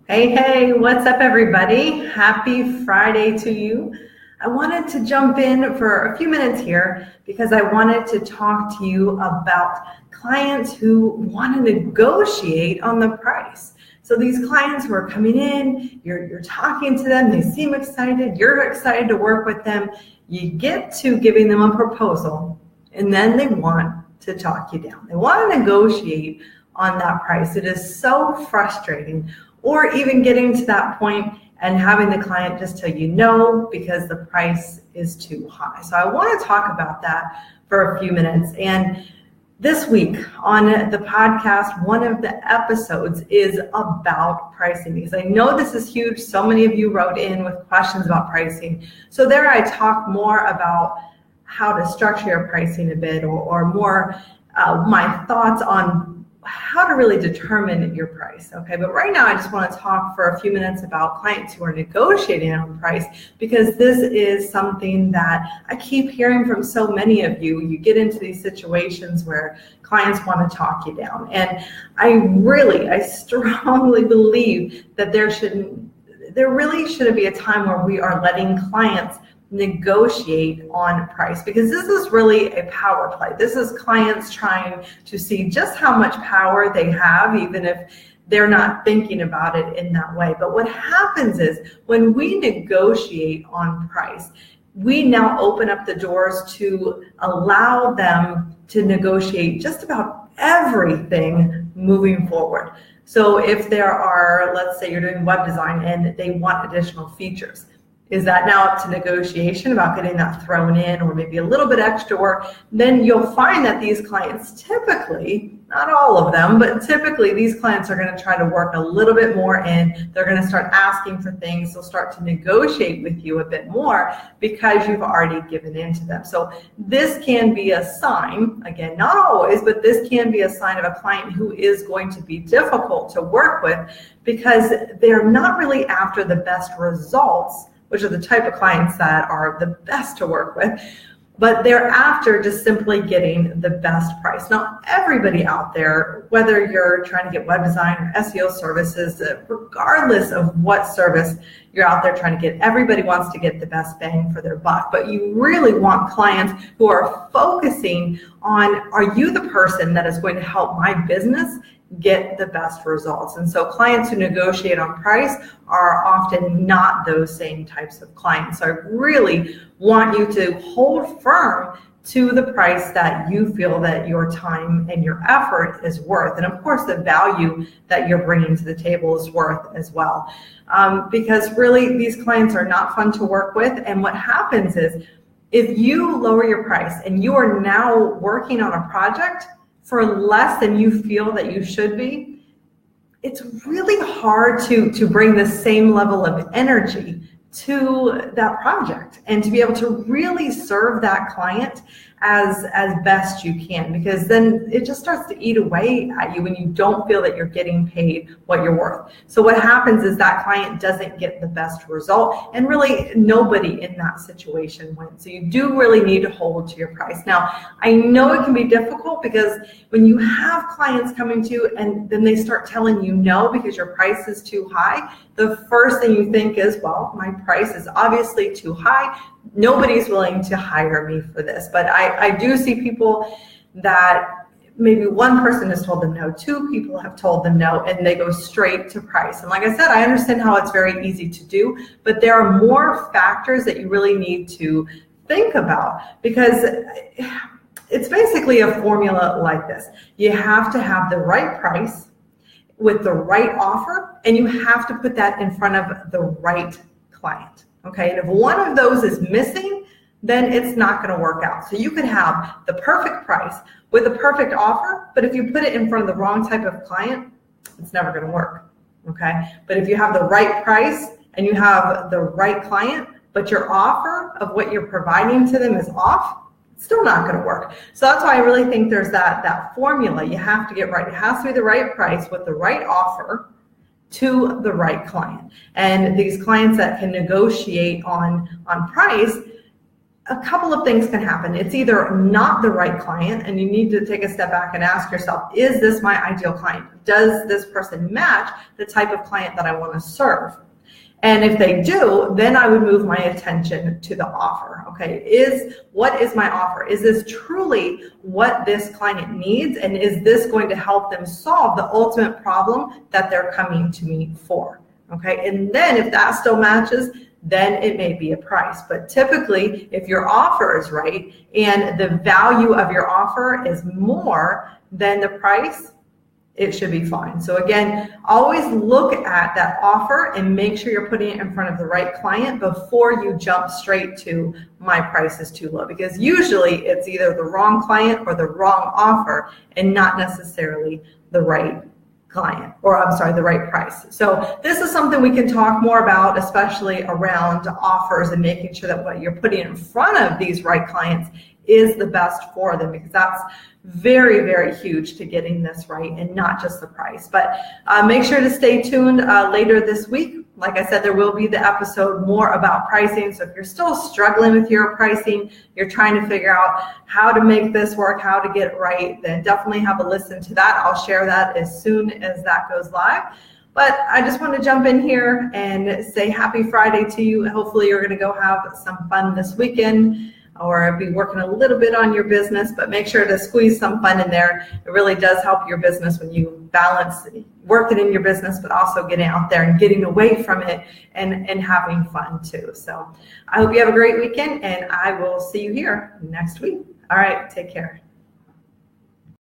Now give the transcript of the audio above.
Hey, what's up, everybody? Happy Friday to you. I wanted to jump in for a few minutes here because I wanted to talk to you about clients who want to negotiate on the price. So these clients who are coming in, you're talking to them, they seem excited, you're excited to work with them. You get to giving them a proposal, and then they want to talk you down. They want to negotiate on that price. It is so frustrating. Or even getting to that point and having the client just tell you no because the price is too high. So I want to talk about that for a few minutes. And this week on the podcast, one of the episodes is about pricing because I know this is huge. So many of you wrote in with questions about pricing. So there I talk more about how to structure your pricing a bit or more my thoughts on how to really determine your price. Okay, but right now I just want to talk for a few minutes about clients who are negotiating on price because this is something that I keep hearing from so many of you. You get into these situations where clients want to talk you down, and I strongly believe that there really shouldn't be a time where we are letting clients negotiate on price, because this is really a power play. This is clients trying to see just how much power they have, even if they're not thinking about it in that way. But what happens is when we negotiate on price, we now open up the doors to allow them to negotiate just about everything moving forward. So if there are, let's say you're doing web design and they want additional features, is that now up to negotiation about getting that thrown in or maybe a little bit extra work? Then you'll find that these clients typically, not all of them, but typically these clients are going to try to work a little bit more in. They're going to start asking for things. They'll start to negotiate with you a bit more because you've already given in to them. So this can be a sign, again, not always, but this can be a sign of a client who is going to be difficult to work with because they're not really after the best results, which are the type of clients that are the best to work with, but they're after just simply getting the best price. Now, everybody out there, whether you're trying to get web design or SEO services, regardless of what service you're out there trying to get, everybody wants to get the best bang for their buck. But you really want clients who are focusing on, are you the person that is going to help my business get the best results? And so clients who negotiate on price are often not those same types of clients. So I really want you to hold firm to the price that you feel that your time and your effort is worth. And of course, the value that you're bringing to the table is worth as well. Because really, these clients are not fun to work with. And what happens is, if you lower your price and you are now working on a project for less than you feel that you should be, it's really hard to bring the same level of energy to that project and to be able to really serve that client as best you can, because then it just starts to eat away at you when you don't feel that you're getting paid what you're worth. So what happens is that client doesn't get the best result, and really nobody in that situation wins. So you do really need to hold to your price. Now, I know it can be difficult because when you have clients coming to you and then they start telling you no because your price is too high, the first thing you think is, well, my price is obviously too high. Nobody's willing to hire me for this. But I do see people that maybe one person has told them no, two people have told them no, and they go straight to price. And like I said, I understand how it's very easy to do, but there are more factors that you really need to think about, because it's basically a formula like this. You have to have the right price with the right offer, and you have to put that in front of the right client. Okay, and if one of those is missing, then it's not going to work out. So you could have the perfect price with a perfect offer, but if you put it in front of the wrong type of client, it's never going to work. Okay, but if you have the right price and you have the right client, but your offer of what you're providing to them is off, it's still not going to work. So that's why I really think there's that formula you have to get right. It has to be the right price with the right offer to the right client. And these clients that can negotiate on price, a couple of things can happen. It's either not the right client and you need to take a step back and ask yourself, is this my ideal client? Does this person match the type of client that I want to serve? And if they do, then I would move my attention to the offer. Okay, what is my offer? Is this truly what this client needs? And is this going to help them solve the ultimate problem that they're coming to me for? Okay, and then if that still matches, then it may be a price. But typically, if your offer is right and the value of your offer is more than the price, it should be fine. So again, always look at that offer and make sure you're putting it in front of the right client before you jump straight to my price is too low, because usually it's either the wrong client or the wrong offer and not necessarily the right client, or I'm sorry, the right price. So this is something we can talk more about, especially around offers and making sure that what you're putting in front of these right clients is the best for them, because that's very, very huge to getting this right, and not just the price. But make sure to stay tuned later this week. Like I said, there will be the episode more about pricing. So if you're still struggling with your pricing, you're trying to figure out how to make this work, how to get it right, then definitely have a listen to that. I'll share that as soon as that goes live. But I just want to jump in here and say happy Friday to you. Hopefully you're going to go have some fun this weekend, or be working a little bit on your business, but make sure to squeeze some fun in there. It really does help your business when you balance working in your business, but also getting out there and getting away from it and having fun too. So I hope you have a great weekend, and I will see you here next week. All right, take care.